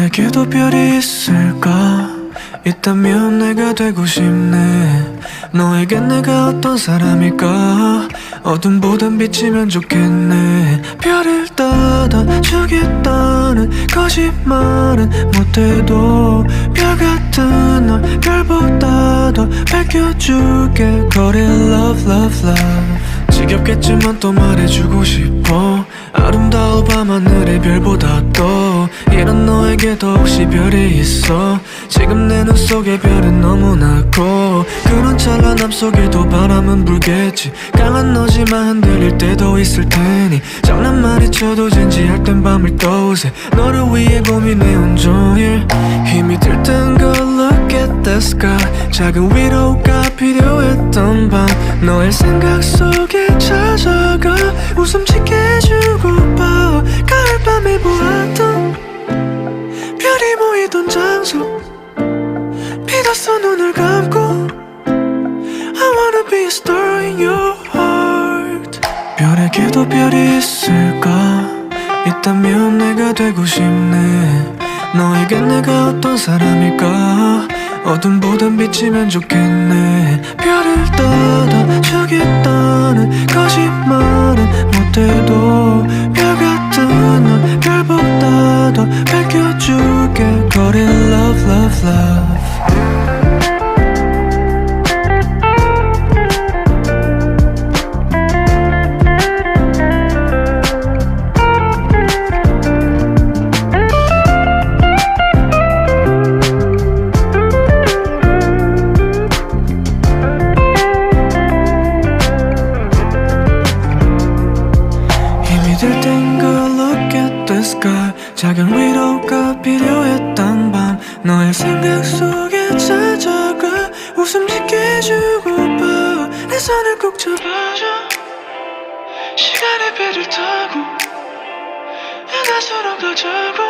별에게도 별이 있을까? 있다면 내가 되고 싶네. 너에겐 내가 어떤 사람일까? 어둠보단 빛이면 좋겠네. 별을 따다주겠다는 거짓말은 못해도 별 같은 널 별보다 더 밝혀줄게. Call it love, love, love. 지겹겠지만 또 말해주고 싶어. 아름다워 밤하늘의 별보다 또 이런 너에게도 혹시 별이 있어? 지금 내 눈 속에 별은 너무나 커. 그런 찬란함 속에도 바람은 불겠지. 강한 너지만 흔들릴 때도 있을 테니 장난만이 쳐도 진지할 땐 밤을 떠오세. 너를 위해 고민해 온종일. 힘이 들 땐 go look at the sky. 작은 위로가 필요했던 밤 너의 생각 속에 찾아가 웃음 짓게 해주고파. 가을밤에 보았던 별이 모이던 장소 비었어 눈을 감고 I wanna be a star in your heart. 별에게도 별이 있을까? 있다면 내가 되고 싶네. 너에겐 내가 어떤 사람일까? 어둠보단 빛이면 좋겠네. 별을 따다주겠다는 거짓말은 못해도 별 같은 널 별보다 더 밝혀줄게. Call it love, love, love. 작은 위로가 필요했던 밤 너의 생각 속에 찾아가 웃음 짓게 해주고파. 내 손을 꼭 잡아줘. 시간의 배를 타고 바다처럼 가자고.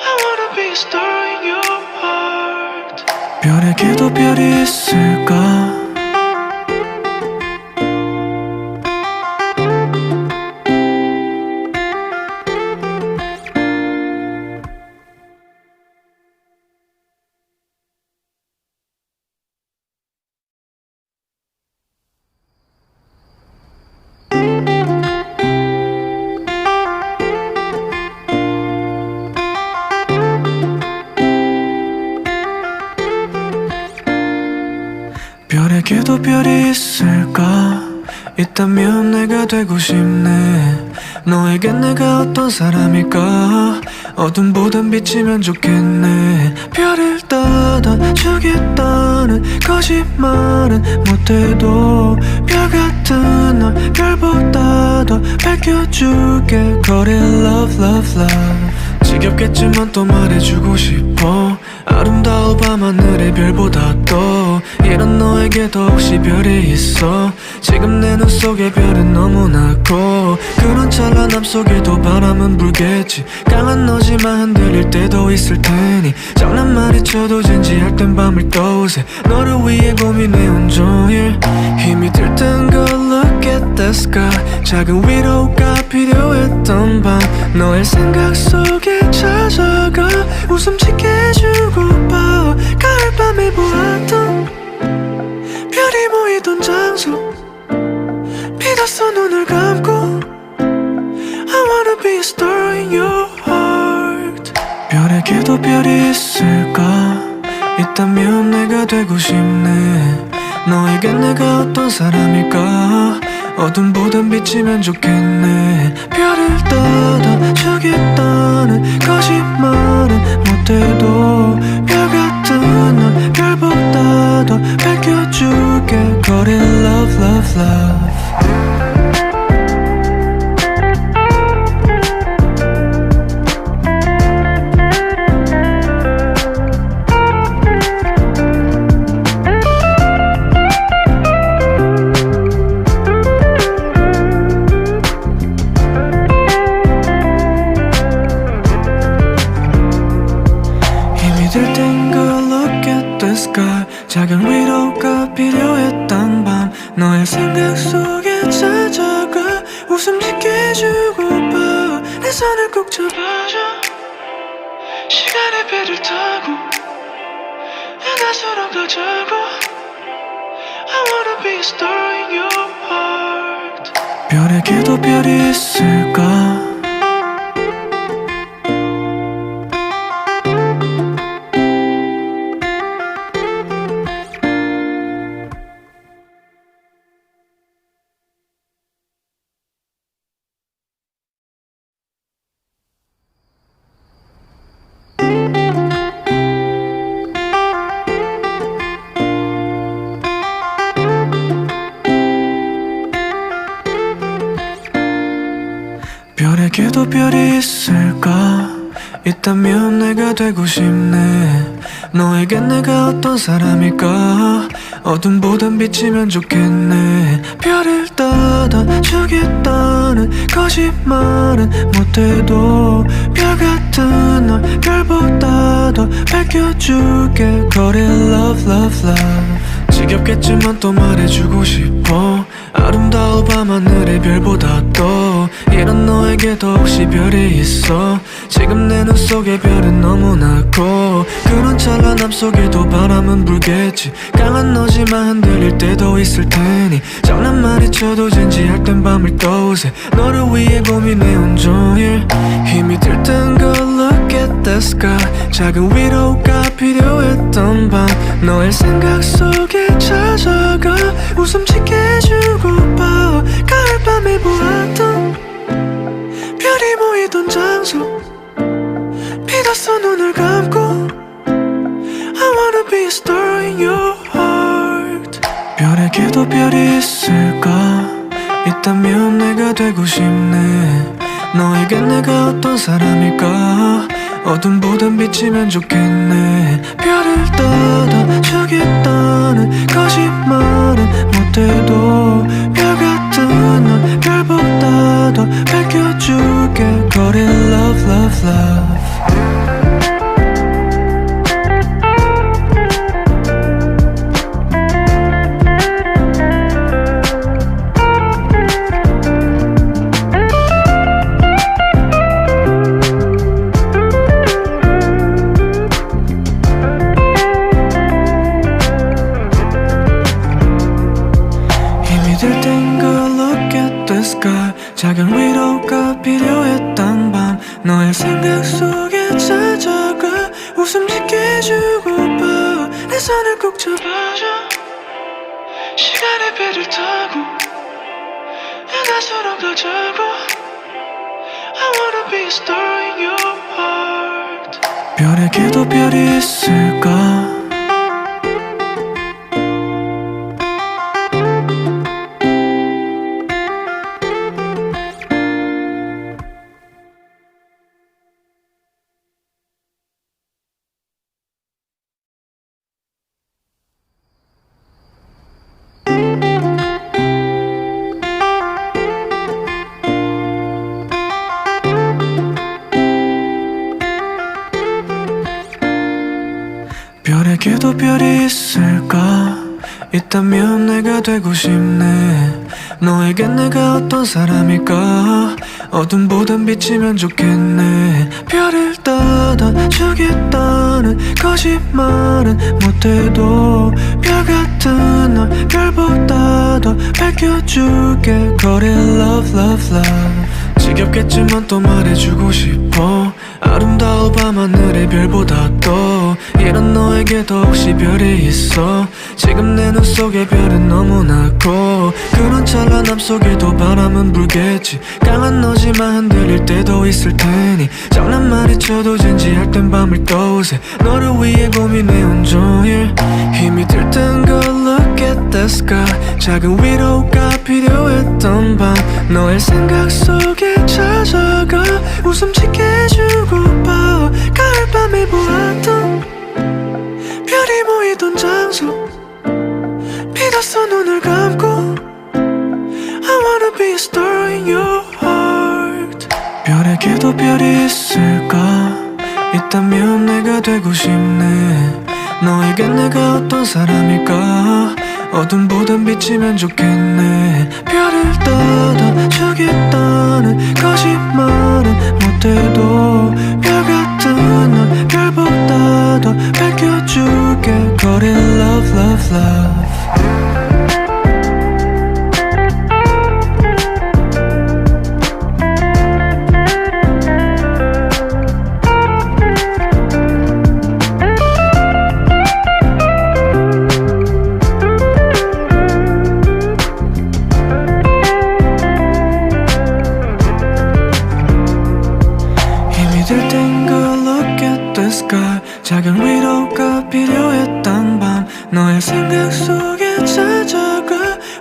I wanna be a star in your heart. 별에게도 별이 있을까? 별에게도 별이 있을까? 있다면 내가 되고 싶네. 너에겐 내가 어떤 사람일까? 어둠보단 빛이면 좋겠네. 별을 따다주겠다는 거짓말은 못해도 별 같은 널 별보다 더 밝혀줄게. Call it love, love, love. 지겹겠지만 또 말해주고 싶어. 아름다워 밤하늘의 별보다 또 이런 너에게도 혹시 별이 있어? 지금 내 눈 속에 별은 너무나 커. 그런 찬란함 속에도 바람은 불겠지. 강한 너지만 흔들릴 때도 있을 테니 장난만이 쳐도 진지할 땐 밤을 떠오세. 너를 위해 고민해 온종일. 힘이 들 땐 go look at the sky. 작은 위로가 필요했던 밤 너의 생각 속에 찾아가 웃음 짓게 해주고파. 가을밤에 보았던 별이 모이던 장소 비었어 눈을 감고 I wanna be a star in your heart. 별에게도 별이 있을까? 있다면 내가 되고 싶네. 너에겐 내가 어떤 사람일까? 어둠보단 빛이면 좋겠네. 별을 따다주겠다는 거짓말은 못해도 별 같은 널 별보다 더 밝혀줄게. Call it love, love, love. 힘들 땐 go look at the sky. 작은 위로가 필요했던 밤 너의 생각 속에 찾아가 웃음 짓게 해주고파. 내 손을 꼭 잡아줘. 시간의 배를 타고 나서로 가자고 I wanna be a star in your heart 별에게도 별이 있을까 별에게도 별이 있을까 있다면 내가 되고 싶네 너에겐 내가 어떤 사람일까 어둠보단 비치면 좋겠네 별을 따다 주겠다는 거짓말은 못해도 별 같은 널 별보다 더 밝혀줄게 Call it love love love 지겹겠지만 또 말해주고 싶어 아름다운 밤하늘의 별보다 또 이런 너에게도 혹시 별이 있어 지금 내 눈 속에 별은 너무나 커 그런 찬란함 속에도 바람은 불겠지 강한 너지만 흔들릴 때도 있을 테니 장난만이 쳐도 진지할 땐 밤을 떠오세 너를 위해 고민해 온종일 힘이 들 땐 go look at the sky 작은 위로가 필요했던 밤 너의 생각 속에 찾아가 웃음 짓게 해주고파 가을밤에 보았던 별이 보이던 장소 믿었어 눈을 감고 I wanna be a star in your heart 별에게도 별이 있을까 있다면 내가 되고 싶네 너에겐 내가 어떤 사람일까 어둠보단 비치면 좋겠네 별을 따다 주겠다는 거짓말은 못해도 별 같은 널 별보다 더 밝혀줄게 Call it love love love 작은 위로가 필요했던 밤 너의 생각 속에 찾아가 웃음 짓게 해주고파 내 손을 꼭 잡아줘 시간의 배를 타고 나서로 가자고 I wanna be a star in your heart 별에게도 별이 있을까 별에게도 별이 있을까 있다면 내가 되고 싶네 너에겐 내가 어떤 사람일까 어둠보단 비치면 좋겠네 별을 따다 주겠다는 거짓말은 못해도 별 같은 널 별보다 더 밝혀줄게 Call it love love love 지겹겠지만 또 말해주고 싶어 아름다운 밤하늘의 별보다 또 이런 너에게도 혹시 별이 있어 지금 내 눈 속에 별은 너무나 커 그런 찬란함 속에도 바람은 불겠지 강한 너지만 흔들릴 때도 있을 테니 장난만이 쳐도 진지할 땐 밤을 떠오세 너를 위해 고민해 온종일 힘이 들 땐 go look at the sky 작은 위로가 필요했던 밤 너의 생각 속에 찾아가 웃음 짓게 해주고파 가을밤에 보았던 별이 보이던 장소 믿었어 눈을 감고 I wanna be a star in your heart 별에게도 별이 있을까 있다면 내가 되고 싶네 너에겐 내가 어떤 사람일까 어둠보단 비치면 좋겠네 별을 따다 주겠다는 거짓말은 못해도 별 같은 널 작은 위로가 필요했던 밤 너의 생각 속에 찾아가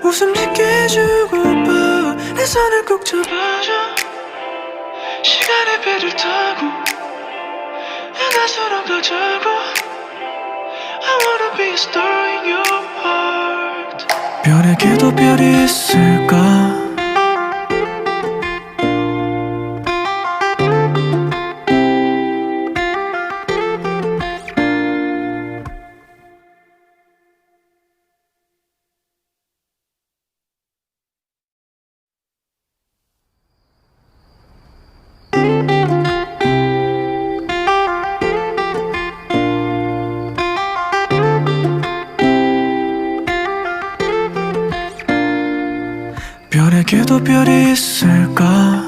웃음 짓게 해주고파 내 손을 꼭 잡아줘 시간의 배를 타고 바다처럼 가자고 I wanna be a star in your heart 별에게도 별이 있을까 별에게도 별이 있을까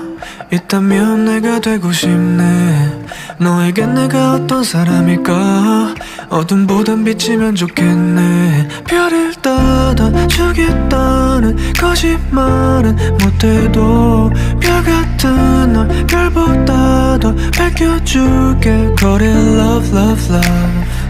있다면 내가 되고 싶네 너에겐 내가 어떤 사람일까 어둠보단 비치면 좋겠네 별을 따다주겠다는 거짓말은 못해도 별 같은 널 별보다 더 밝혀줄게 Call it love love love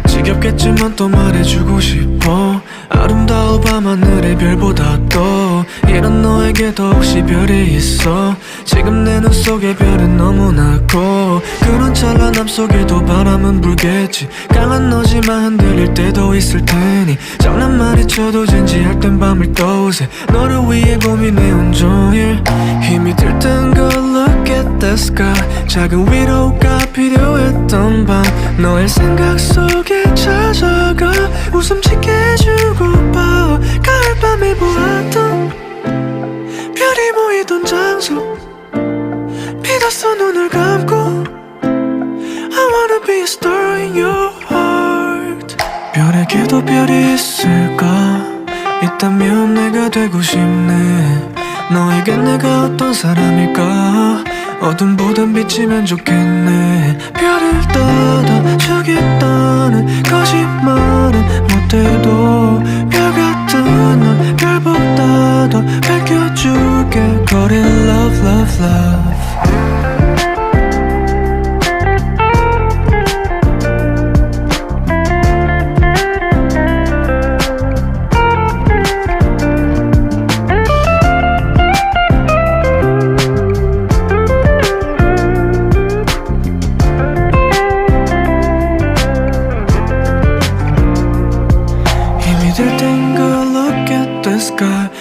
지겹겠지만 또 말해주고 싶어 아름다워 밤하늘의 별보다 또 이런 너에게도 혹시 별이 있어 지금 내 눈 속에 별은 너무나 커 그런 찬란함 속에도 바람은 불겠지 강한 너지만 흔들릴 때도 있을 테니 장난만이 쳐도 진지할 땐 밤을 떠오세 너를 위해 고민해 온종일 힘이 들 땐 go look at the sky 작은 위로가 필요했던 밤 너의 생각 속에 찾아가 웃음 짓게 해주고파 가을밤에 보았던 별이 모이던 장소 믿었어 눈을 감고 I wanna be a star in your heart 별에게도 별이 있을까 있다면 내가 되고 싶네 너에겐 내가 어떤 사람일까 어둠보단 비치면 좋겠네 별을 따다주겠다는 거짓말은 못해도 별 같은 널 별보다 더 밝혀줄게 Call it love love love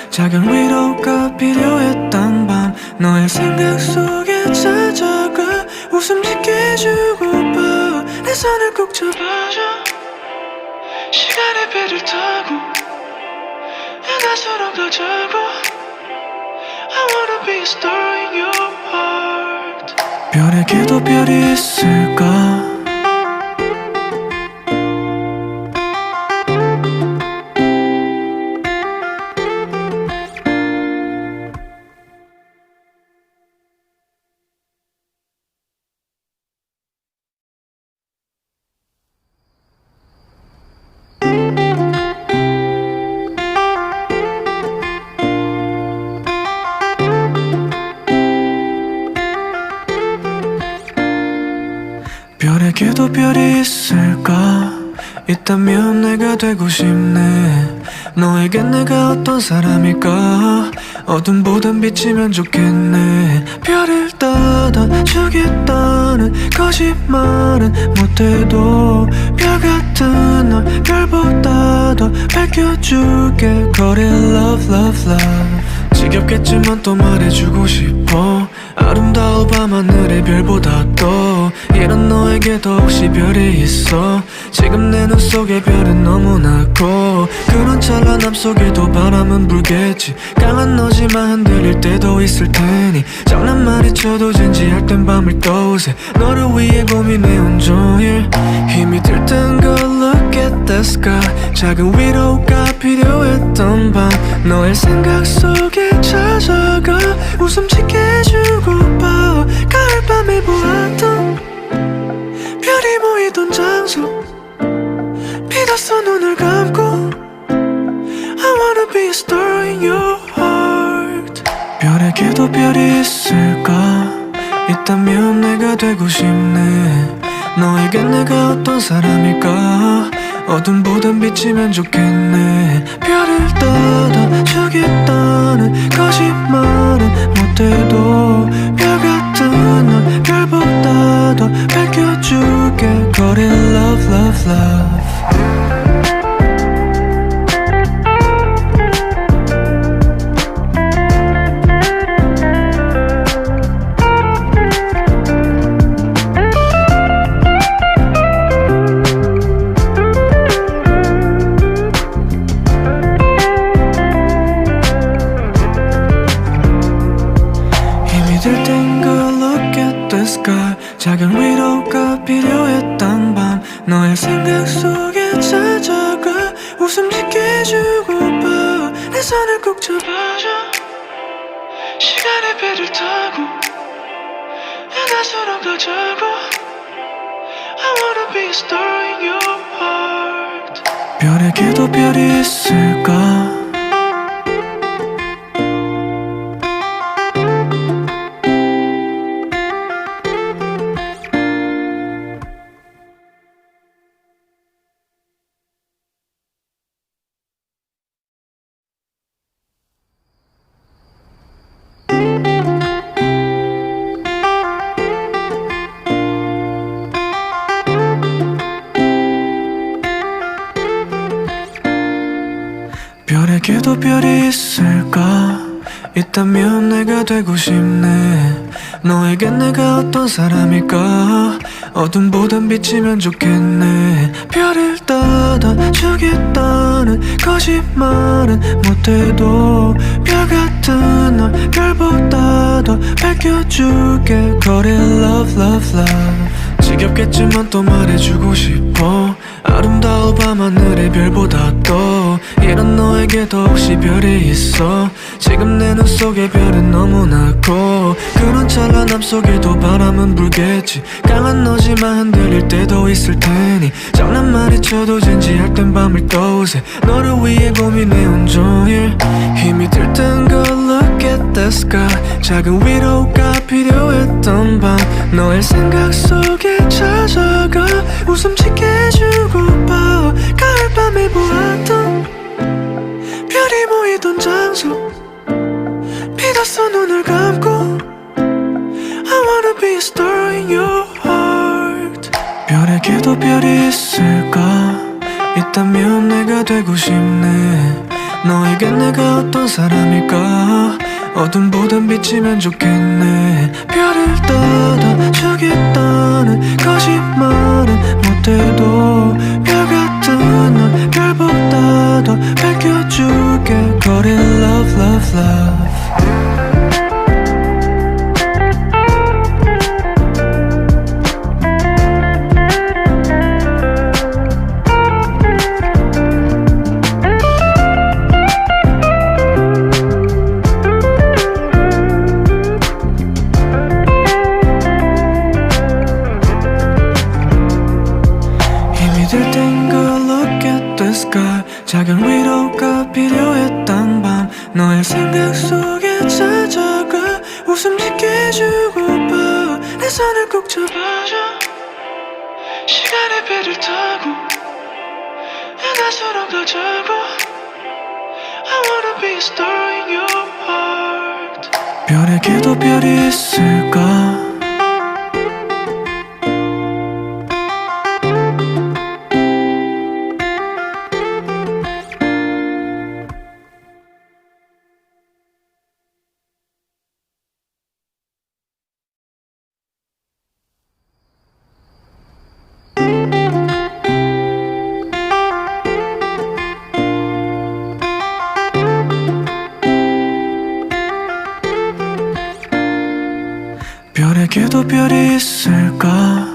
작은 위로가 필요했던 밤 너의 생각 속에 찾아가 웃음 짓게 해주고파 내 손을 꼭 잡아줘 시간의 배를 타고 바다처럼 가자고 I wanna be a star in your heart 별에게도 별이 있을까 별에게도 별이 있을까 있다면 내가 되고 싶네 너에겐 내가 어떤 사람일까 어둠보단 비치면 좋겠네 별을 따다주겠다는 거짓말은 못해도 별 같은 널 별보다 더 밝혀줄게 Call it love love love 지겹겠지만 또 말해주고 싶어 아름다워 밤하늘의 별보다 또 이런 너에게도 혹시 별이 있어 지금 내 눈 속에 별은 너무나 커 그런 찬란함 속에도 바람은 불겠지 강한 너지만 흔들릴 때도 있을 테니 장난만이 쳐도 진지할 땐 밤을 떠오세 너를 위해 고민해 온종일 힘이 들 땐 go look at the sky 작은 위로가 필요했던 밤 너의 생각 속에 찾아가 웃음 짓게 해주고파 가을밤에 보았던 별이 모이던 장소 믿었어 눈을 감고 I wanna be a star in your heart 별에게도 별이 있을까 있다면 내가 되고 싶네 너에겐 내가 어떤 사람일까 어둠보단 비치면 좋겠네 별을 따다 저기 있다는 거짓말은 못해도 별 같은 널 별보다 더 밝혀줄게 거리 love love love 힘들 땐 good look at the sky 작은 위로가 필요했던 밤 너의 생각 속에 찾아가 웃음 짓게 해주고파 내 손을 꼭 잡아줘 시간의 배를 타고 바다처럼 가자고 I wanna be a star in your heart 별에게도 별이 있을까 별에게도 별이 있을까 있다면 내가 되고 싶네 너에겐 내가 어떤 사람일까 어둠보단 비치면 좋겠네 별을 따다 저기 있다는 거짓말은 못해도 별 같은 널 별보다 더 밝혀줄게 거리 love love love 지겹겠지만 또 말해주고 싶어 아름다워 밤하늘의 별보다 또 이런 너에게도 혹시 별이 있어 지금 내 눈 속에 별은 너무나 커 그런 찬란함 속에도 바람은 불겠지 강한 너지만 흔들릴 때도 있을 테니 장난만이 쳐도 진지할 땐 밤을 떠오세 너를 위해 고민해 온종일 힘이 들 땐 good look at the sky 작은 위로가 필요했던 밤 너의 생각 속에 찾아가 웃음 짓게 해주고파 가을밤에 보았던 별이 보이던 장소 믿었어 눈을 감고 I wanna be a star in your heart 별에게도 별이 있을까 있다면 내가 되고 싶네 너에겐 내가 어떤 사람일까 어둠보단 비치면 좋겠네 별을 따다 저기 있다는 거짓말은 못해도 별 같은 널 별보다 더 밝혀줄게 거리 love love love 힘들 땐 good look at the sky 작은 위로가 필요했던 밤 너의 생각 속에 찾아가 웃음 짓게 해주고파 내 손을 꼭 잡아줘 시간의 배를 타고 바다처럼 가자고 I wanna be a star in your heart 별에게도 별이 있을까 별에게도 별이 있을까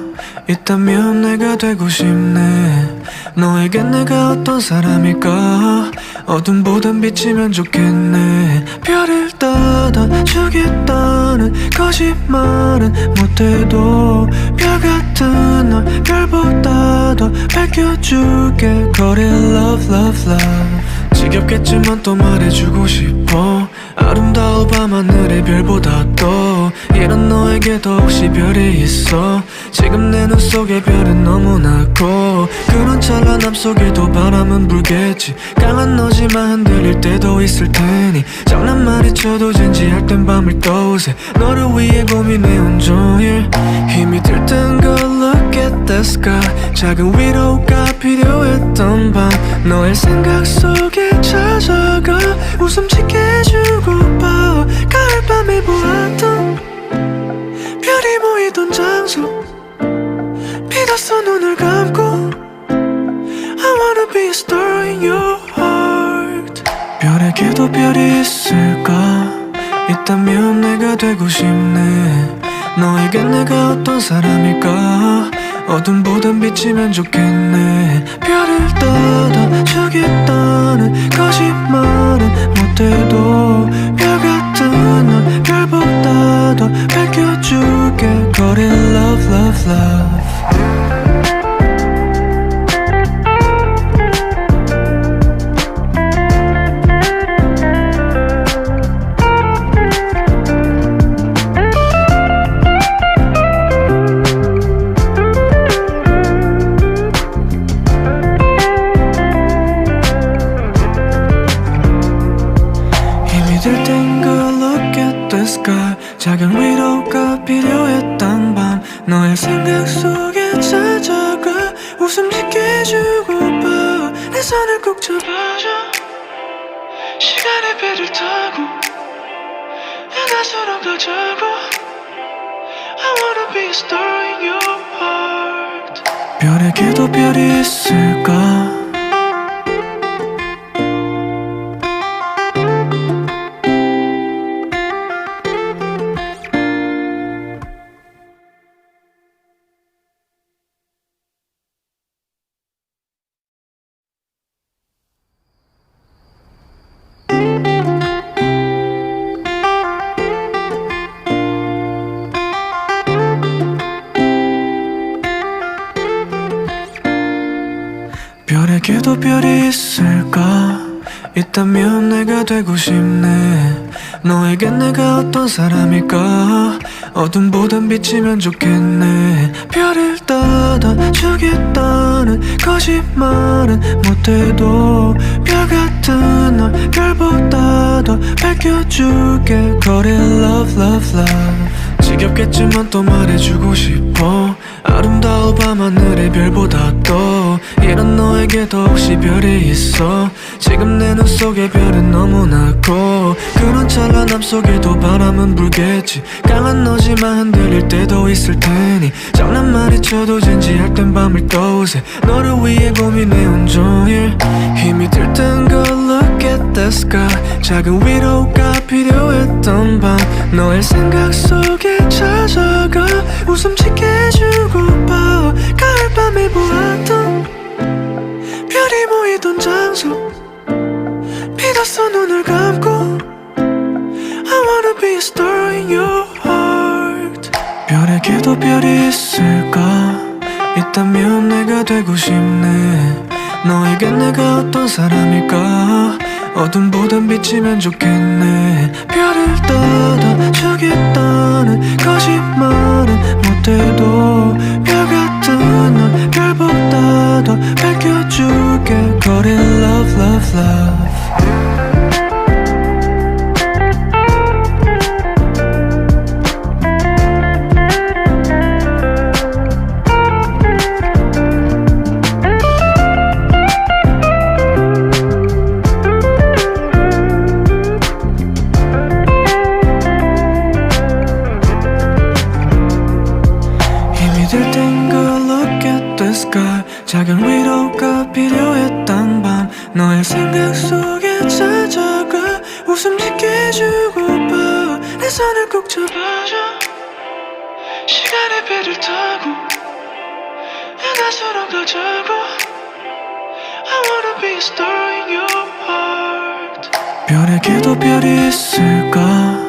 있다면 내가 되고 싶네 너에겐 내가 어떤 사람일까 어둠보단 비치면 좋겠네 별을 따다 저기 있다는 거짓말은 못해도 별 같은 널 별보다 더 밝혀줄게 거리 love love love 지겹겠지만 또 말해주고 싶어 아름다워 밤하늘의 별보다 또 이런 너에게도 혹시 별이 있어? 지금 내 눈 속에 별은 너무나 커. 그런 찬란함 속에도 바람은 불겠지. 강한 너지만 흔들릴 때도 있을 테니 장난만이 쳐도 진지할 땐 밤을 떠오세. 너를 위해 고민해 온종일. 힘이 들 땐 go look at the sky. 작은 위로가 필요했던 밤 너의 생각 속에 찾아가 웃음 짓게 해주고파. 가을밤에 보았던 별이 모이던 장소 믿었어 눈을 감고 I wanna be a star in your heart. 별에게도 별이 있을까? 있다면 내가 되고 싶네. 너에겐 내가 어떤 사람일까? 어둠보단 비치면 좋겠네. 별을 따라주겠다는 거짓말은 못해도 별 같은 널 별보다 더 밝혀줄게. Call it love, love, love. 작은 위로가 필요했던 밤 너의 생각 속에 찾아가 웃음 짓게 해주고파. 내 손을 꼭 잡아줘 시간의 배를 타고 내 가수로 가자고 I wanna be a star in your heart. 별에게도 별이 있을까? 별에게도 별이 있을까? 있다면 내가 되고 싶네. 너에겐 내가 어떤 사람일까? 어둠보단 비치면 좋겠네. 별을 따라주겠다는 거짓말은 못해도 별 같은 널 별보다 더 밝혀줄게. Call it love, love, love. 지겹겠지만 또 말해주고 싶어. 아름다워 밤하늘의 별보다 더 이런 너에게도 혹시 별이 있어? 지금 내 눈 속에 별은 너무나 커. 그런 찬란함 속에도 바람은 불겠지. 강한 너지만 흔들릴 때도 있을 테니 장난만이 쳐도 진지할 땐 밤을 떠오세. 너를 위해 고민해 온종일. 힘이 들 땐 go look at the sky. 작은 위로가 필요했던 밤 너의 생각 속에 찾아가 웃음 짓게 해주고파. 가을밤에 보았던 별이 모이던 장소 믿었어 눈을 감고 I wanna be a star in your heart. 별에게도 별이 있을까? 있다면 내가 되고 싶네. 너에겐 내가 어떤 사람일까? 어둠보단 비치면 좋겠네. 별을 따라주겠다는 거짓말은 못해도 별 같은 널 별보다 더 밝혀줄게. Call it love, love, love. 작은 위로가 필요했던 밤 너의 생각 속에 찾아가 웃음 짓게 해주고파. 내 손을 꼭 잡아줘 시간의 배를 타고 내 가수로 가자고 I wanna be a star in your heart. 별에게도 별이 있을까?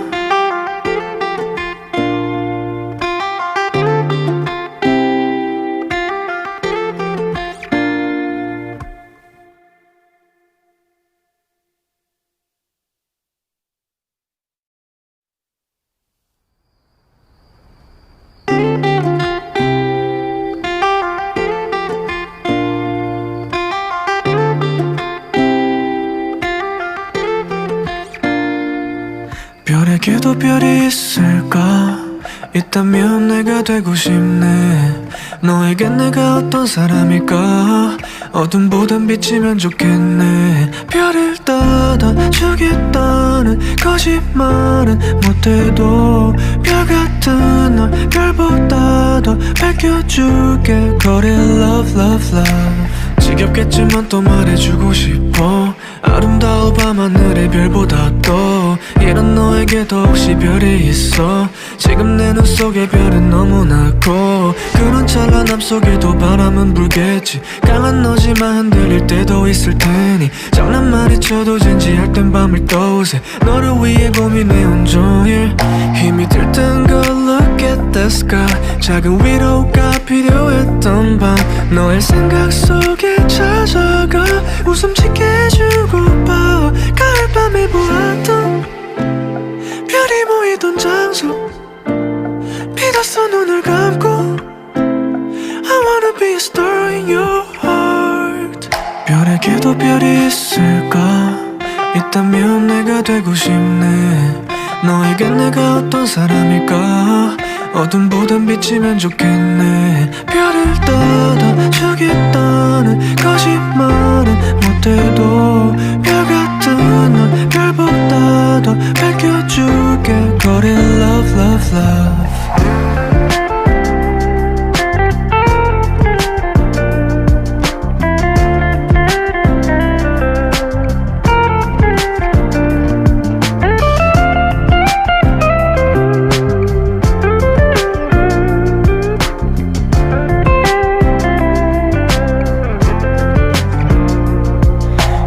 별에게도 별이 있을까? 있다면 내가 되고 싶네. 너에겐 내가 어떤 사람일까? 어둠보단 빛이면 좋겠네. 별을 닫아주겠다는 거짓말은 못해도 별 같은 널 별보다 더 밝혀줄게. 거리 love love love. 지겹겠지만 또 말해주고 싶어. 아름다워 밤하늘의 별보다 또 이런 너에게도 혹시 별이 있어? 지금 내 눈 속에 별은 너무나 커. 그런 찬란함 속에도 바람은 불겠지. 강한 너지만 흔들릴 때도 있을 테니 장난만이 쳐도 진지할 땐 밤을 떠오세. 너를 위해 고민해 온종일. 힘이 들 땐 go look at the sky. 작은 위로가 필요했던 밤 너의 생각 속에 찾아가 웃음 짓게 해주고파. 가을밤에 보았던 별이 모이던 장소 믿었어 눈을 감고. I wanna be a star in your heart. 별에게도 별이 있을까? 있다면 내가 되고 싶네. 너에겐 내가 어떤 사람일까? 어둠보단 빛이면 좋겠네. 별을 닫아주겠다는 거짓말은 못해도 별 같은 널 별보다 더 밝혀줄게. 거리 love love love.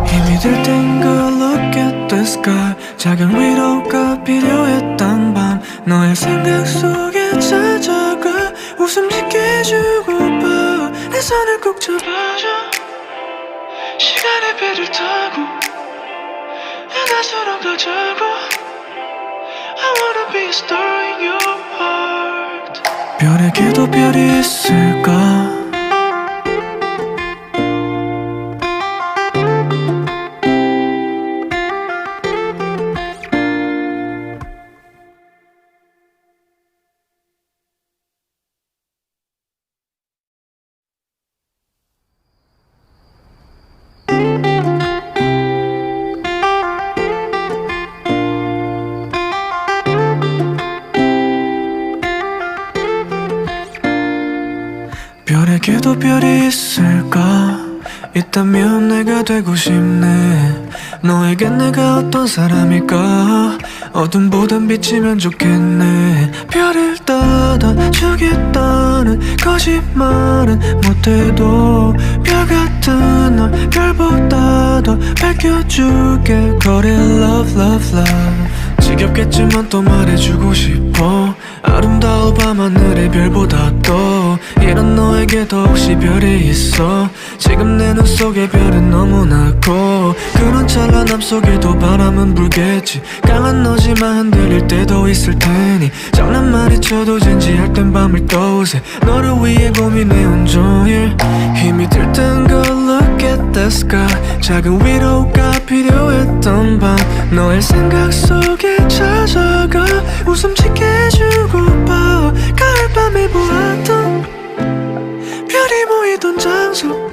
힘들 땐 go look at the sky. 작은 위로가 필요했던 밤 너의 생각 속에 찾아가 웃음 짓게 해주고파. 내 손을 꼭 잡아줘. 시간의 배를 타고 바다처럼 가자고. I wanna be a star in your heart. 별에게도 별이 있을까? 별에게도 별이 있을까? 있다면 내가 되고 싶네. 너에겐 내가 어떤 사람일까? 어둠보단 빛이면 좋겠네. 별을 닫아주겠다는 거짓말은 못해도 별 같은 널 별보다 더 밝혀줄게. 거리 love love love. 지겹겠지만 또 말해주고 싶어. 아름다워 밤하늘의 별보다 또 이런 너에게도 혹시 별이 있어? 지금 내 눈 속에 별은 너무나 커. 그런 찬란함 속에도 바람은 불겠지. 강한 너지만 흔들릴 때도 있을 테니 장난만이 쳐도 진지할 땐 밤을 떠오세. 너를 위해 고민해 온종일. 힘이 들 땐 go look at the sky. 작은 위로가 필요했던 밤 너의 생각 속에 찾아가 웃음 짓게 해주고파. 가을밤에 보았던 별이 모이던 장소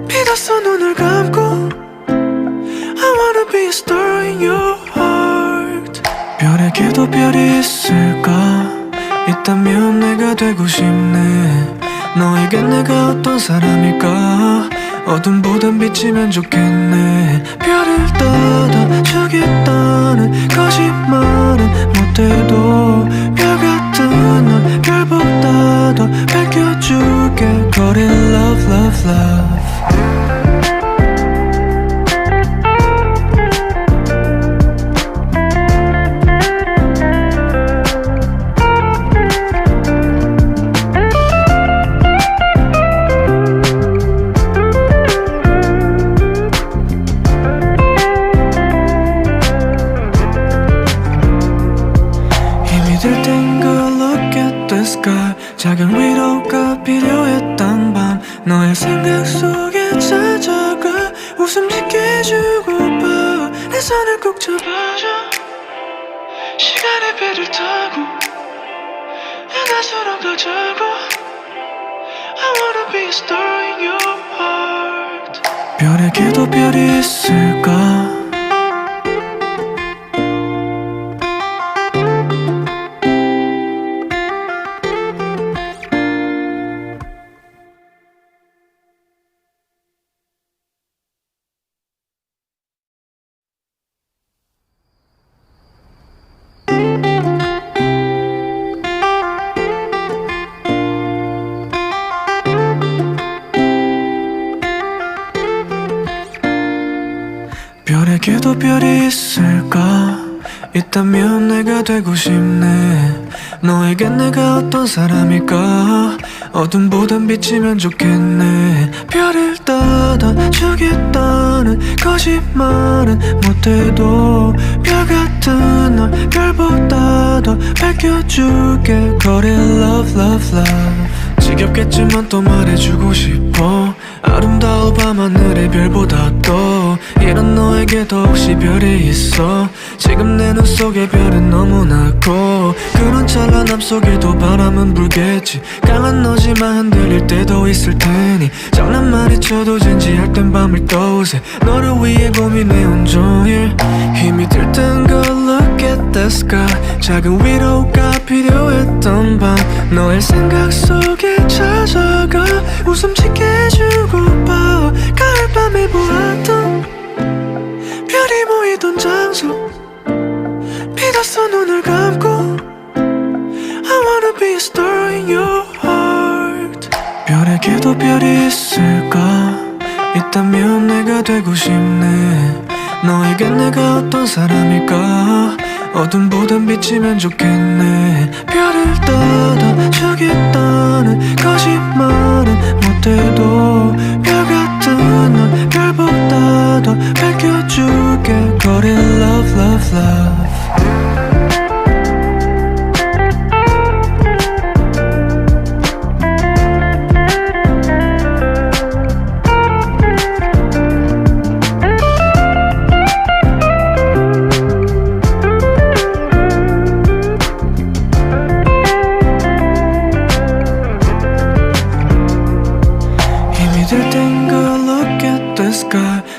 믿었어 눈을 감고. I wanna be a star in your heart. 별에게도 별이 있을까? 있다면 내가 되고 싶네. 너에겐 내가 어떤 사람일까? 어둠보단 빛이면 좋겠네. 별을 닫아주겠다는 거짓말은 못해도 별 같은 널 별보다 더 밝혀줄게. 거리 love love love. 힘들 땐 go look at the sky. 작은 위로가 필요했던 밤 너의 생각 속에 찾아가 웃음 짓게 해주고파. 내 손을 꼭 잡아줘. 시간의 배를 타고 하나서로 가자고 I wanna be a star in your heart 별에게도 별이 있을까 별에게도 별이 있을까 있다면 내가 되고 싶네 너에겐 내가 어떤 사람일까 어둠보단 빛이면 좋겠네 별을 닫아주겠다는 거짓말은 못해도 별 같은 널 별보다 더 밝혀줄게 Call it love love love 지겹겠지만 또 말해주고 싶어 아름다워 밤하늘의 별보다 또 이런 너에게도 혹시 별이 있어 지금 내 눈 속에 별은 너무나 커 그런 찬란함 속에도 바람은 불겠지 강한 너지만 흔들릴 때도 있을 테니 장난만이 쳐도 진지할 땐 밤을 떠오세 너를 위해 고민해 온종일 힘이 들 땐 go look at the sky 작은 위로가 필요했던 밤 너의 생각 속에 찾아가 웃음 짓게 해주고파 가을밤에 보았던 별이 모이던 장소 믿었어 눈을 감고 I wanna be a star in your heart 별에게도 별이 있을까 있다면 내가 되고 싶네 너에겐 내가 어떤 사람일까 어둠보단 빛이면 좋겠네 별을 닫아주겠다는 거짓말은 못해도 별 같은 널 별보다 더 밝혀줄게 Call it love love love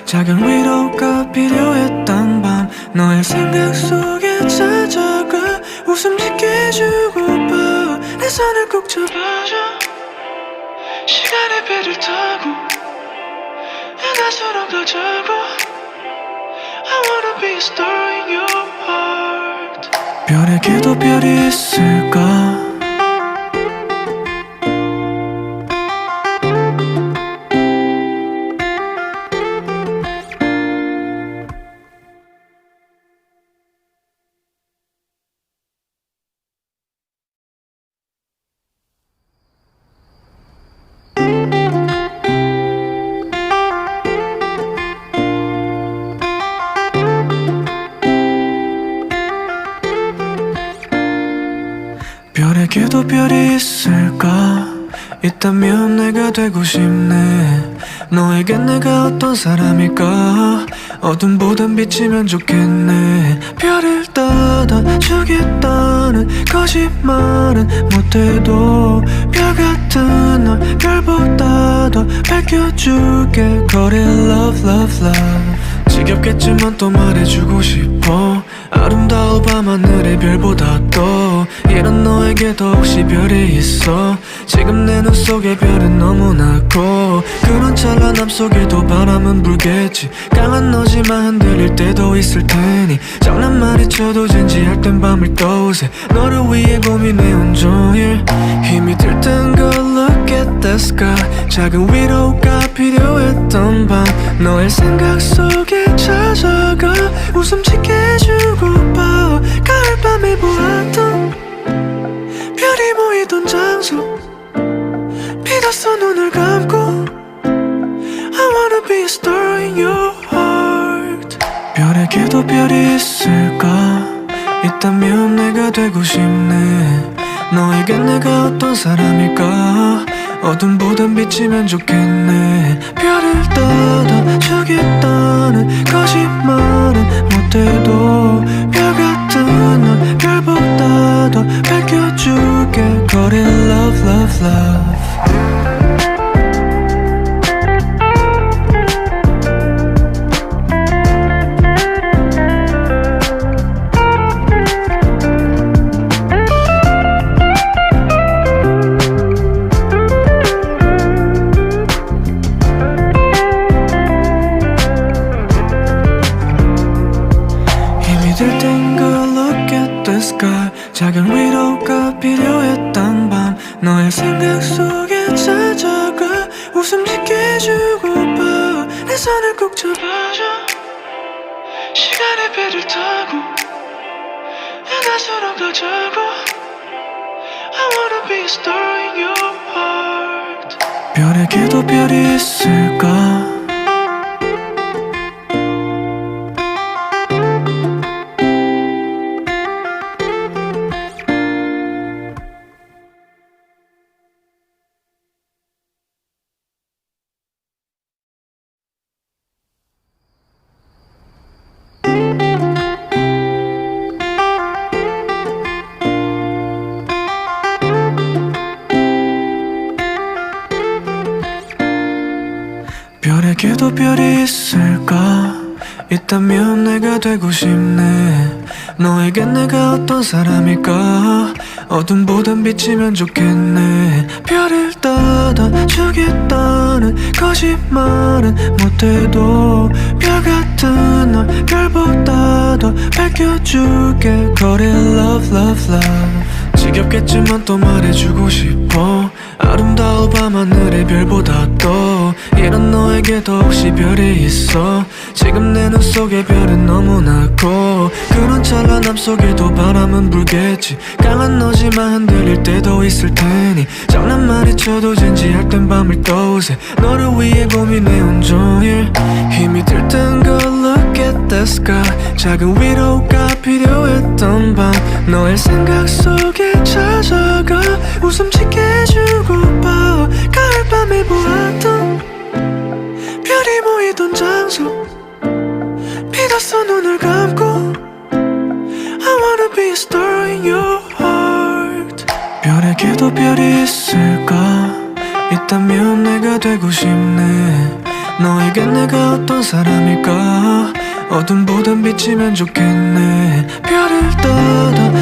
작은 위로가 필요했던 밤 너의 생각 속에 찾아가 웃음 짓게 해주고파 내 손을 꼭 잡아줘 시간의 배를 타고 하나서로 가자고 I wanna be a star in your heart 별에게도 별이 있을까 별에게도 별이 있을까 있다면 내가 되고 싶네 너에겐 내가 어떤 사람일까 어둠보단 빛이면 좋겠네 별을 닫아주겠다는 거짓말은 못해도 별 같은 널 별보다 더 밝혀줄게 Call it love love love 지겹겠지만 또 말해주고 싶어 아름다워 밤하늘의 별보다 또 이런 너에게도 혹시 별이 있어 지금 내 눈 속에 별은 너무나 커 그런 찬란함 속에도 바람은 불겠지 강한 너지만 흔들릴 때도 있을 테니 장난만이 쳐도 진지할 땐 밤을 떠오세 너를 위해 고민해 온종일 힘이 들 땐 go look at the sky 작은 위로가 필요했던 밤 너의 생각 속에 찾아가 웃음 짓게 해주고파 가을밤에 보았던 별이 모이던 장소 믿었어 눈을 감고 I wanna be a star in your heart 별에게도 별이 있을까 있다면 내가 되고 싶네 너에겐 내가 어떤 사람일까 어둠보단 빛이면 좋겠네 별을 닫아주겠다는 거짓말은 못해도 별 같은 널 별보다 더 밝혀줄게 거리 love love love 작은 위로가 필요했던 밤 너의 생각 속에 찾아가 웃음 짓게 해주고파 내 손을 꼭 잡아줘 시간의 배를 타고 내 낯으로 가자고 I wanna be a star in your heart 별에게도 별이 있을까 별에게도 별이 있을까 있다면 내가 되고 싶네 너에겐 내가 어떤 사람일까 어둠보단 빛이면 좋겠네 별을 닫아주겠다는 거짓말은 못해도 별 같은 널 별보다 더 밝혀줄게 거리 love love love 지겹겠지만 또 말해주고 싶어 아름다워 밤하늘의 별보다 또 이런 너에게도 혹시 별이 있어 지금 내 눈 속에 별은 너무나 커 그런 찬란함 속에도 바람은 불겠지 강한 너지만 흔들릴 때도 있을 테니 장난만이 쳐도 진지할 땐 밤을 떠오세 너를 위해 고민해 온종일 힘이 들 땐 go look at the sky 작은 위로가 필요했던 밤 너의 생각 속에 찾아가 웃음 짓게 해주고파 가을밤에 보았던 별이 모이던 장소 믿었어 눈을 감고 I wanna be a star in your heart 별에게도 별이 있을까 있다면 내가 되고 싶네 너에겐 내가 어떤 사람일까 어둠보단 빛이면 좋겠네 별을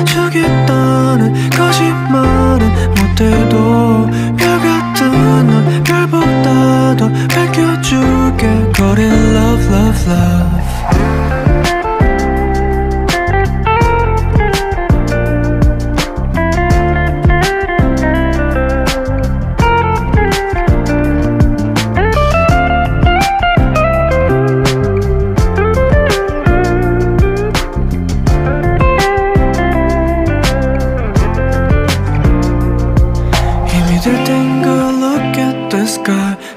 닫아주겠다는 거짓말은 못해도 별 같은 널 별보다 더 밝혀줄게 거리 love love love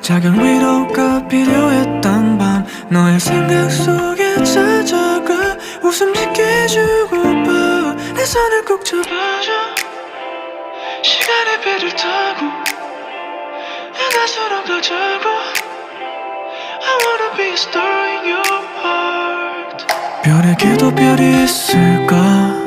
작은 위로가 필요했던 밤 너의 생각 속에 찾아가 웃음 짓게 해주고파 내 손을 꼭 잡아줘 시간의 배를 타고 내 낯으로 가자고 I wanna be a star in your heart 별에게도 별이 있을까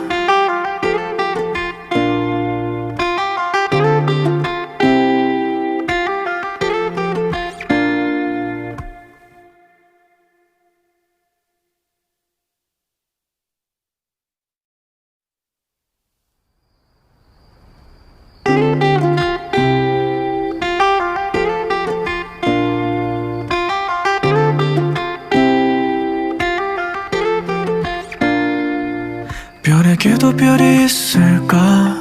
별에게도 별이 있을까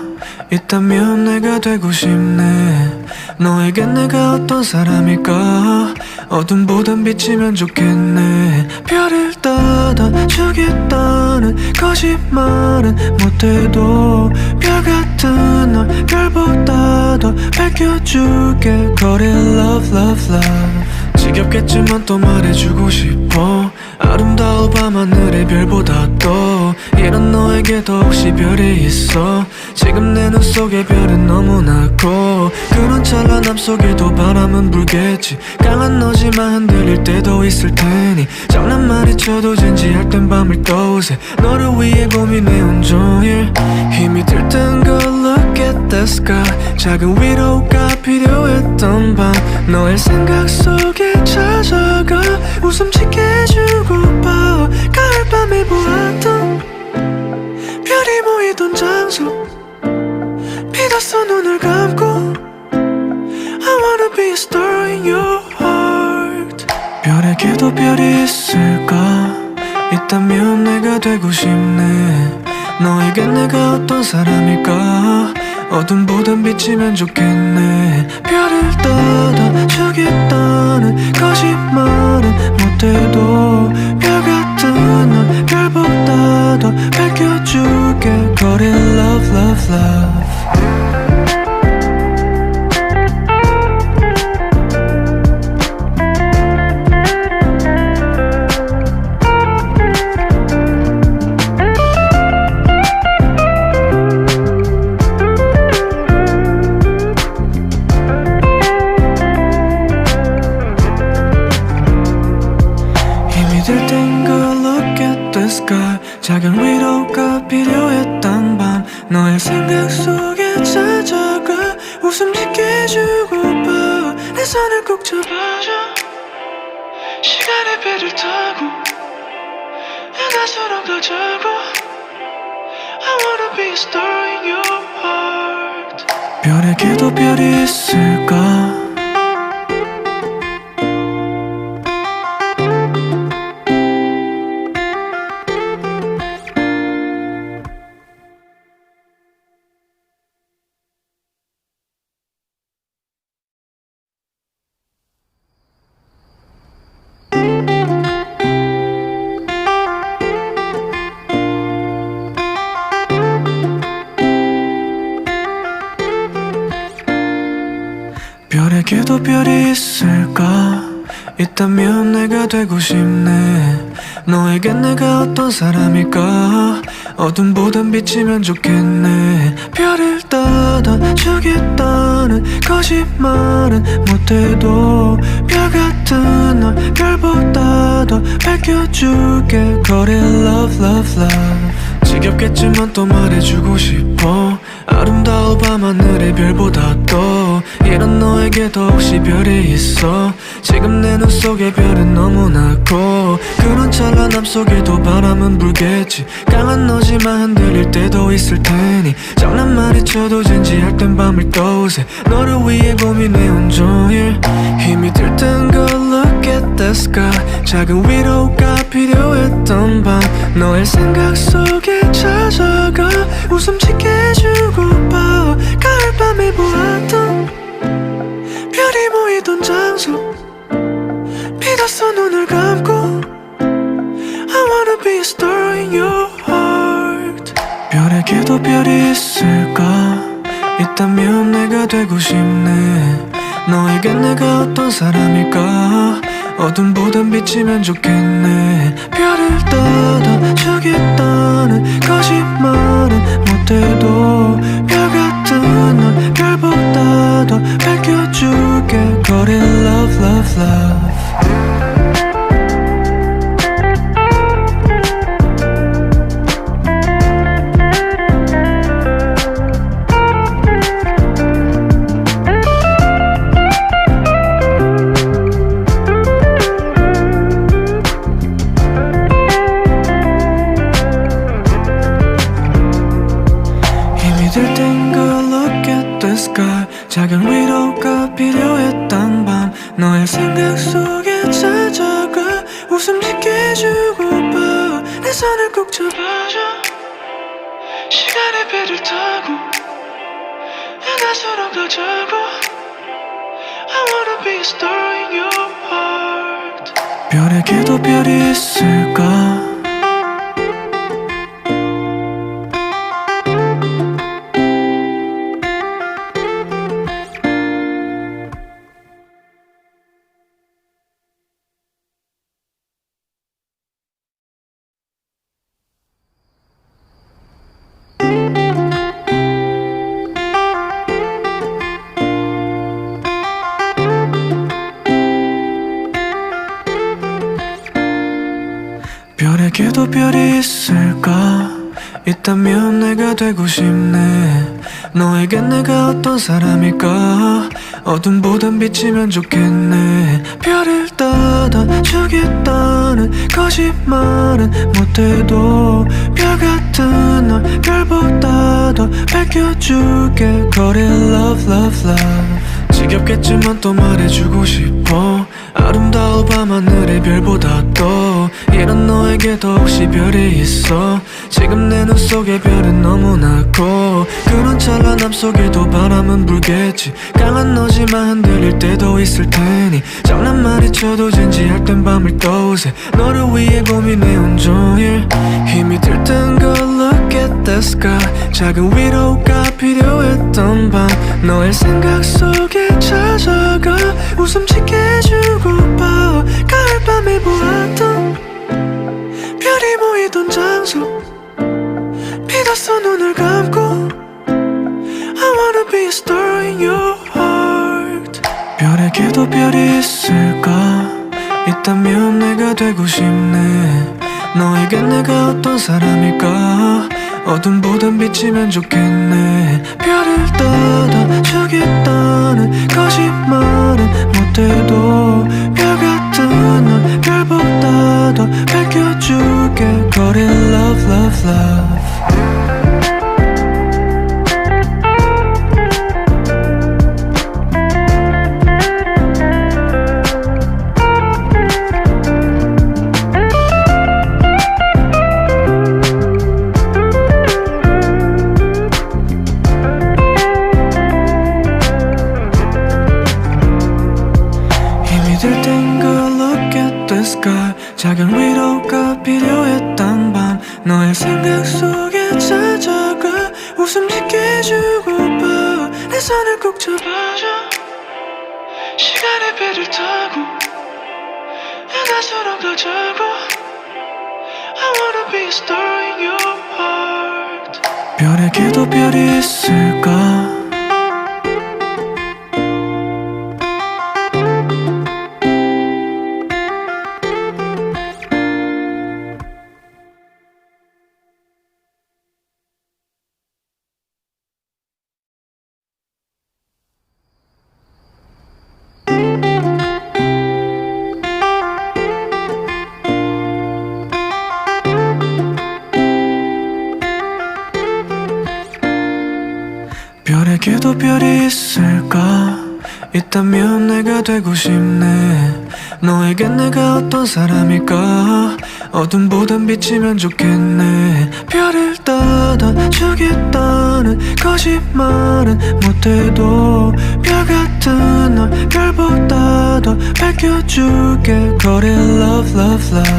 있다면 내가 되고 싶네 너에겐 내가 어떤 사람일까 어둠보단 빛이면 좋겠네 별을 닫아주겠다는 거짓말은 못해도 별 같은 널 별보다 더 밝혀줄게 거리 love love love 지겹겠지만 또 말해주고 싶어 아름다워 밤하늘의 별보다 또 이런 너에게도 혹시 별이 있어? 지금 내 눈 속에 별은 너무나 커. 그런 찬란함 속에도 바람은 불겠지. 강한 너지만 흔들릴 때도 있을 테니 장난만이 쳐도 진지할 땐 밤을 떠오세. 너를 위해 고민해 온종일. 힘이 들 땐 go look at the sky. 작은 위로가 필요했던 밤 너의 생각 속에 찾아가 웃음 짓게 해주고파. 가을밤에 보았던 별이 보이던 장소 믿었어 눈을 감고 I wanna be a star in your heart. 별에게도 별이 있을까? 있다면 내가 되고 싶네. 너에겐 내가 어떤 사람일까? 어둠보단 비치면 좋겠네. 별을 따다 저기 떠는 거짓말은 못해도 별 같은 널 별보다 더 밝혀줄게. Call it love, love, love. 작은 위로가 필요했던 밤 너의 생각 속에 찾아가 웃음 짓게 해주고파. 내 손을 꼭 잡아줘 시간의 배를 타고 바다처럼 가자고 I wanna be a star in your heart. 별에게도 별이 있을까? 별에게도 별이 있을까? 있다면 내가 되고 싶네. 너에겐 내가 어떤 사람일까? 어둠보단 비치면 좋겠네. 별을 따다 저기 떠는 거짓말은 못해도 별 같은 널 별보다 더 밝혀줄게. Call it love, love, love. 지겹겠지만 또 말해주고 싶어. 아름다운 밤하늘의 별보다 또 이런 너에게도 혹시 별이 있어? 지금 내 눈 속에 별은 너무나 커. 그런 찬란함 속에도 바람은 불겠지. 강한 너지만 흔들릴 때도 있을 테니 장난만이 쳐도 진지할 땐 밤을 떠오세. 너를 위해 고민해 온종일. 힘이 들 땐 go look at the sky. 작은 위로가 필요했던 밤 너의 생각 속에 찾아가 웃음 짓게 해주고파. 가을밤에 보았던 별이 보이던 장소 믿었어 눈을 감고 I wanna be a star in your heart. 별에게도 별이 있을까? 있다면 내가 되고 싶네. 너에겐 내가 어떤 사람일까? 어둠보단 비치면 좋겠네. 별을 따다 저기 떠는 거짓말은 못해도 별 같은 널 별보다 더 밝혀줄게. Call it love, love, love. 작은 위로가 필요했던 밤 너의 생각 속에 찾아가 웃음 짓게 해주고파. 내 손을 꼭 잡아줘 시간의 배를 타고 바다처럼 가자고 I wanna be a star in your heart. 별에게도 별이 있을까? 별에게도 별이 있을까? 있다면 내가 되고 싶네. 너에겐 내가 어떤 사람일까? 어둠보단 빛이면 좋겠네. 별을 닫아주겠다는 거짓말은 못해도 별 같은 널 별보다 더 밝혀줄게. Call it love, love, love. 지겹겠지만 또 말해주고 싶어. 아름다워 밤하늘의 별보다 또 이런 너에게도 혹시 별이 있어? 지금 내 눈 속에 별은 너무나 커. 그런 찬란함 속에도 바람은 불겠지. 강한 너지만 흔들릴 때도 있을 테니 장난만이 쳐도 진지할 땐 밤을 떠오세. 너를 위해 고민해 온종일. 힘이 들 땐 go look at the sky. 작은 위로가 필요했던 밤 너의 생각 속에 찾아가 웃음 짓게 해주고파. 가을밤에 보았던 별이 모이던 장소 믿었어 눈을 감고. I wanna be a star in your heart. 별에게도 별이 있을까? 있다면 내가 되고 싶네. 너에겐 내가 어떤 사람일까? 어둠보단 빛이면 좋겠네. 별을 닫아주겠다는 거짓말은 못해도 별 같은 널 별보다 더 밝혀줄게. Call it love, love, love. 작은 위로가 필요했던 밤 너의 생각 속에 찾아가 웃음 짓게 해주고파. 내 손을 꼭 잡아줘. 시간의 배를 타고 내 낯으로 가자고. I wanna be a star in your heart. 별에게도 별이 있을까? 별에게도 별이 있을까? 있다면 내가 되고 싶네. 너에겐 내가 어떤 사람일까? 어둠보단 빛이면 좋겠네. 별을 닫아주겠다는 거짓말은 못해도 별 같은 널 별보다 더 밝혀줄게. Call it love, love, love.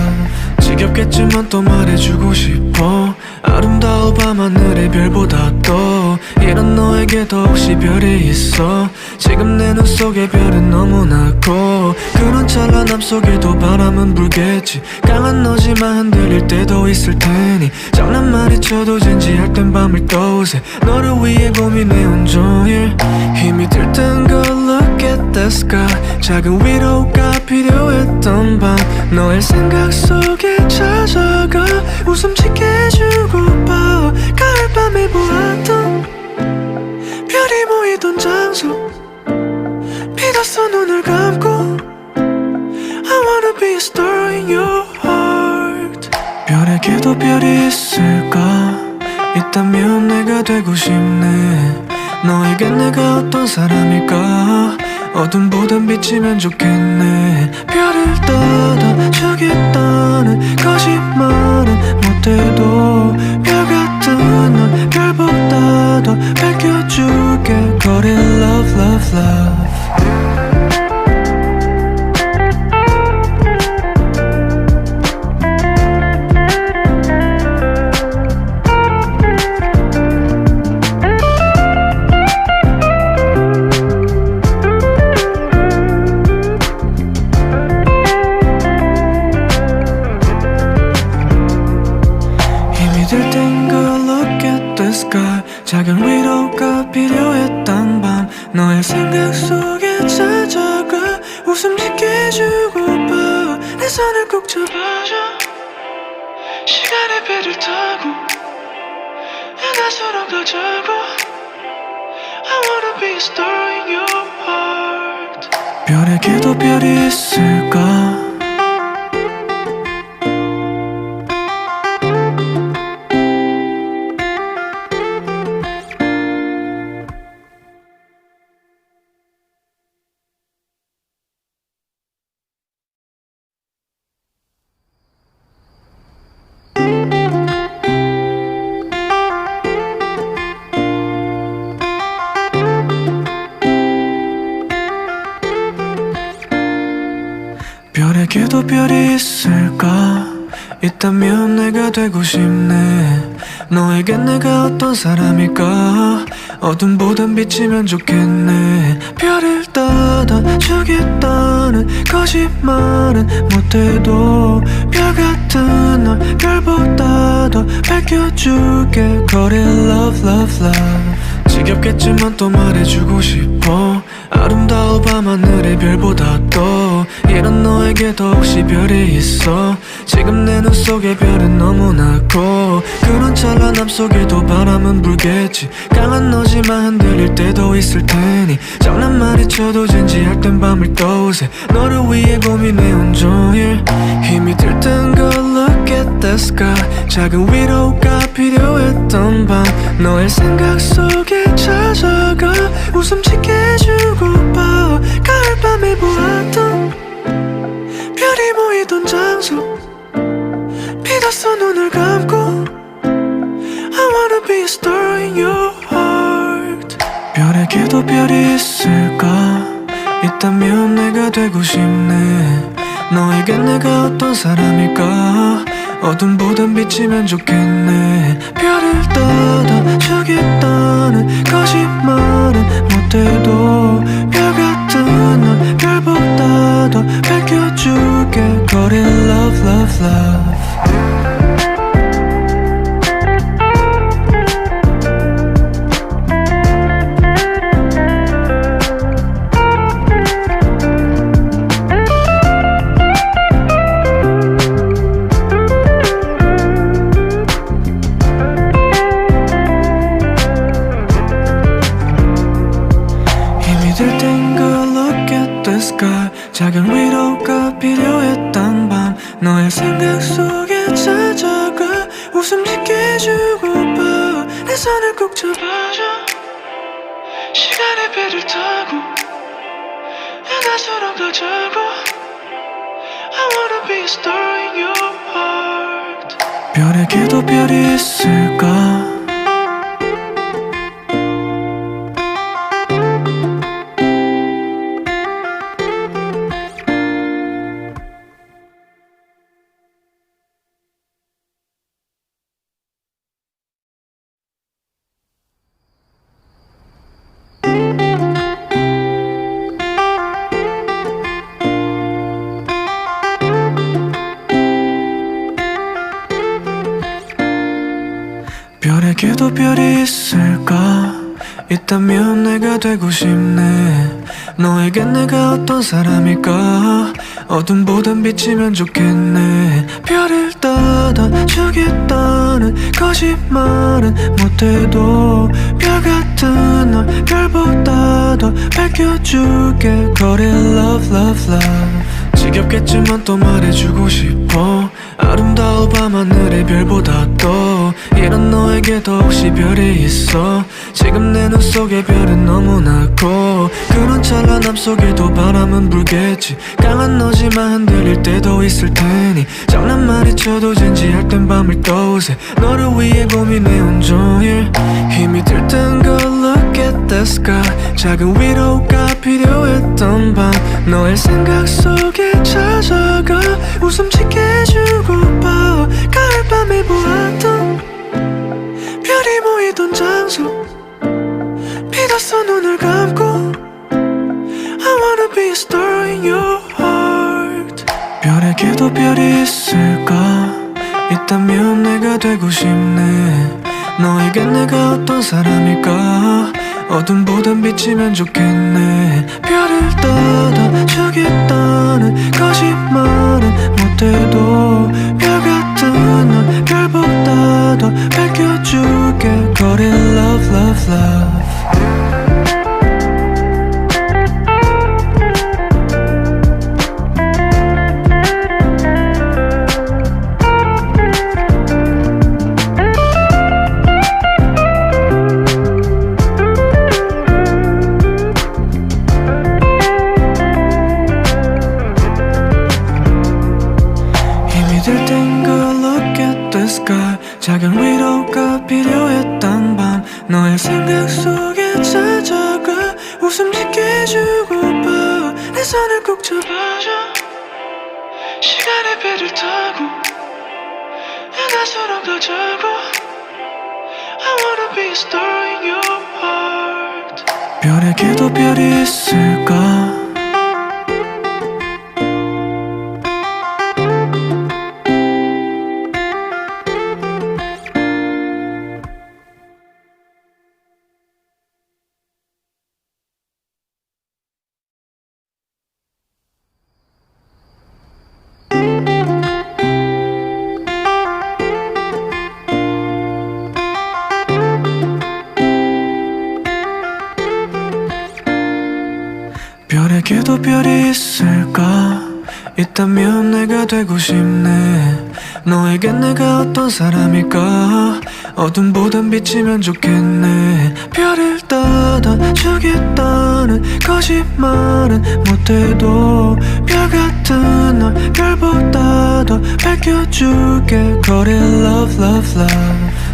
지겹겠지만 또 말해주고 싶어. 아름다워 밤하늘의 별보다 또 이런 너에게도 혹시 별이 있어? 지금 내 눈 속에 별은 너무나 커. 그런 찬란함 속에도 바람은 불겠지. 강한 너지만 흔들릴 때도 있을 테니 장난만이 쳐도 진지할 땐 밤을 떠오세. 너를 위해 고민해 온종일. 힘이 들 땐 go look at the sky. 작은 위로가 필요했던 밤 너의 생각 속에 찾아가 웃음 짓게 해주고파. 가을밤에 보았던 별이 모이던 장소 믿었어 눈을 감고. I wanna be a star in your heart. 별에게도 별이 있을까? 있다면 내가 되고 싶네. 너에겐 내가 어떤 사람일까? 어둠보단 빛이면 좋겠네. 별을 닫아주겠다는 거짓말은 못해도 별 같은 널 별보다 더 밝혀줄게. Call it love, love, love. 작은 위로가 필요했던 밤 너의 생각 속에 찾아가 웃음 짓게 해주고파. 내 손을 꼭 잡아줘. 시간의 배를 타고 은하수로 가자고 I wanna be a star in your heart 별에게도 별이 있을까 별에게도 별이 있을까 있다면 내가 되고 싶네 너에겐 내가 어떤 사람일까 어둠보단 비치면 좋겠네 별을 따다주겠다는 거짓말은 못해도 별 같은 널 별보다 더 밝혀줄게 Call it love love love 지겹겠지만 또 말해주고 싶어 아름다워 밤하늘의 별보다 또 이런 너에게도 혹시 별이 있어 지금 내 눈 속에 별은 너무나 커 그런 찬란함 속에도 바람은 불겠지 강한 너지만 흔들릴 때도 있을 테니 장난만이 쳐도 진지할 땐 밤을 떠오세 너를 위해 고민해 온종일 힘이 들 땐 girl look at the sky 작은 위로가 필요했던 밤 너의 생각 속에 찾아가 웃음 짓게 해주고파 가을밤에 보았던 별이 모이던 장소 믿었어 눈을 감고 I wanna be a star in your heart 별에게도 별이 있을까 있다면 내가 되고 싶네 너에겐 내가 어떤 사람일까 어둠보단 비치면 좋겠네 별을 따다주겠다는 거짓말은 못해도 별 같은 널 별보다 더 밝혀줄게 Call it love love love 작은 위로가 필요했던 밤 너의 생각 속에 찾아가 웃음 짓게 해주고파 내 손을 꼭 잡아줘 시간의 배를 타고 은하수로 가자고 I wanna be a star in your heart 별에게도 별이 있을까 별에게도 별이 있을까 있다면 내가 되고 싶네 너에겐 내가 어떤 사람일까 어둠보단 비치면 좋겠네 별을 따다주겠다는 거짓말은 못해도 별 같은 널 별보다 더 밝혀줄게 Call it love love love 지겹겠지만 또 말해주고 싶어 아름다워 밤하늘의 별보다 또 이런 너에게도 혹시 별이 있어 지금 내 눈 속에 별은 너무나 커 그런 찬란함 속에도 바람은 불겠지 강한 너지만 흔들릴 때도 있을 테니 장난만이 쳐도 진지할 땐 밤을 떠오세 너를 위해 고민해 온종일 힘이 들 땐 girl look at the sky 작은 위로가 필요했던 밤 너의 생각 속에 찾아가 웃음 짓게 해주고파 가을밤에 보았던 별이 모이던 장소 믿었어 눈을 감고 I wanna be a star in your heart 별에게도 별이 있을까 있다면 내가 되고 싶네 너에겐 내가 어떤 사람일까 어둠보단 비치면 좋겠네 별을 따다주겠다는 거짓말은 못해도 별 같은 널 밝혀줄게 거리 love love love 작은 위로가 필요했던 밤 너의 생각 속에 찾아가 웃음 짓게 해주고파 내 손을 꼭 잡아줘 시간의 배를 타고 은하수로 가자고 I wanna be a star in your heart 별에게도 별이 있을까 별에게도 별이 있을까 있다면 내가 되고 싶네 너에겐 내가 어떤 사람일까 어둠보단 빛이면 좋겠네 별을 닫아주겠다는 거짓말은 못해도 별 같은 널 별보다 더 밝혀줄게 거리 love love love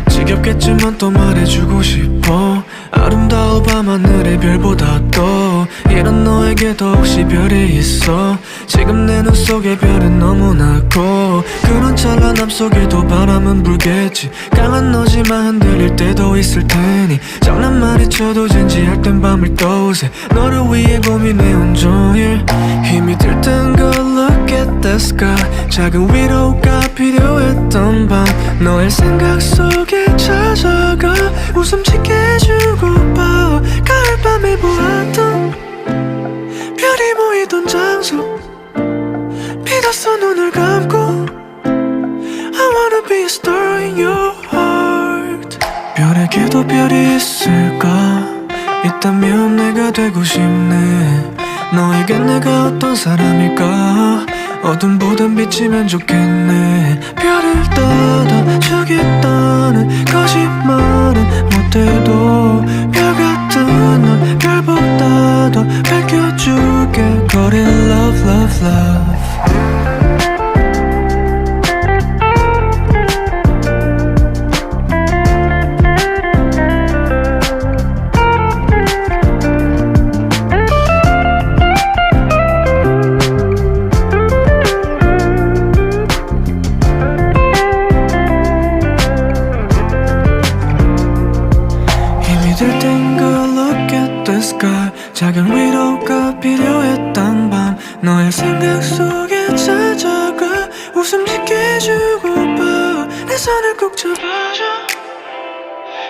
지겹겠지만 또 말해주고 싶어 아름다워 밤하늘의 별보다 또 이런 너에게도 혹시 별이 있어 지금 내 눈 속에 별은 너무나 커 그런 찬란함 속에도 바람은 불겠지 강한 너지만 흔들릴 때도 있을 테니 장난만이 쳐도 진지할 땐 밤을 떠오세 너를 위해 고민해 온종일 힘이 들 땐 go look at the sky 작은 위로가 필요했던 밤 너의 생각 속에 찾아가 웃음 짓게 해주고파 가을밤에 보았던 별이 모이던 장소 믿었어 눈을 감고 I wanna be a star in your heart 별에게도 별이 있을까 있다면 내가 되고 싶네 너에겐 내가 어떤 사람일까 어둠보단 빛이면 좋겠네 별을 닫아주겠다는 거짓말은 못해도 별 같은 널 별보다 더 밝혀줄게 거리 love love love 작은 위로가 필요했던 밤 너의 생각 속에 찾아가 웃음 짓게 해주고파 내 손을 꼭 잡아줘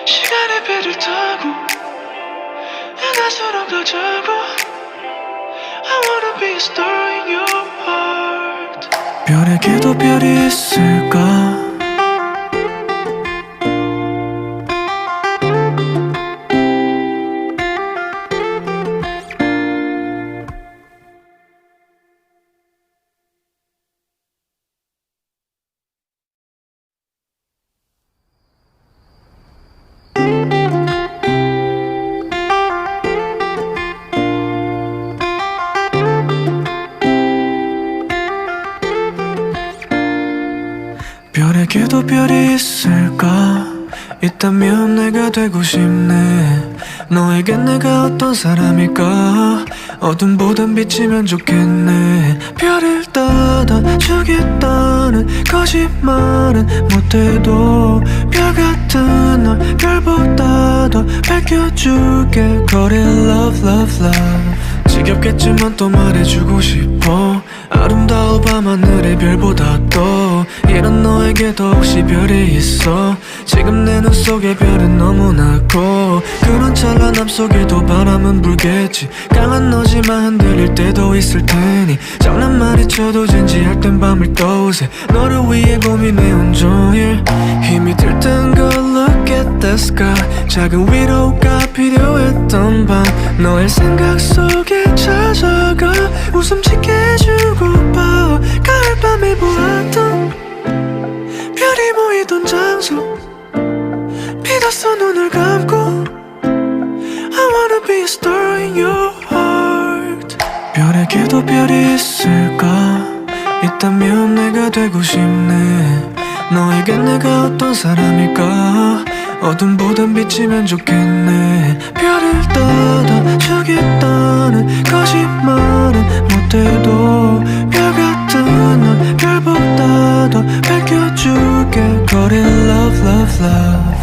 시간의 배를 타고 은하수로 가자고 I wanna be a star in your heart 별에게도 별이 있을까 별에게도 별이 있을까 있다면 내가 되고 싶네 너에겐 내가 어떤 사람일까 어둠보단 빛이면 좋겠네 별을 닫아주겠다는 거짓말은 못해도 별 같은 널 별보다 더 밝혀줄게 거리 love love love 지겹겠지만 또 말해주고 싶어 아름다워 밤하늘의 별보다 또 이런 너에게도 혹시 별이 있어 지금 내 눈 속에 별은 너무나 커 그런 찬란함 속에도 바람은 불겠지 강한 너지만 흔들릴 때도 있을 테니 장난만이 쳐도 진지할 땐 밤을 떠오세 너를 위해 고민해 온종일 힘이 들 땐 걸러 at the sky 작은 위로가 필요했던 밤 너의 생각 속에 찾아가 웃음 짓게 해주고파 가을밤에 보았던 별이 모이던 장소 믿었어 눈을 감고 I wanna be a star in your heart 별에게도 별이 있을까 있다면 내가 되고 싶네 너에겐 내가 어떤 사람일까 어둠보단 빛이면 좋겠네 별을 따라주겠다는 거짓말은 못해도 별 같은 널 별보다 더 밝혀줄게 Call it love love love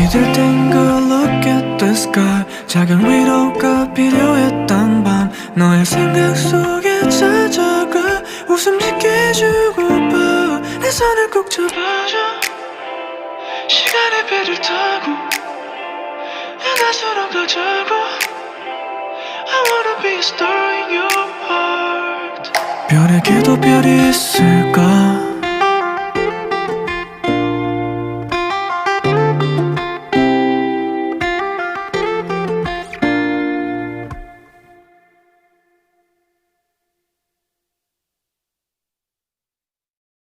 힘들 땐 girl look at the sky 작은 위로가 필요했던 밤 너의 생각 속에 찾아가 웃음 짓게 해주고파 내 손을 꼭 잡아줘 시간의 배를 타고 바다로 가자고 I wanna be a star in your heart 별에게도 별이 있을까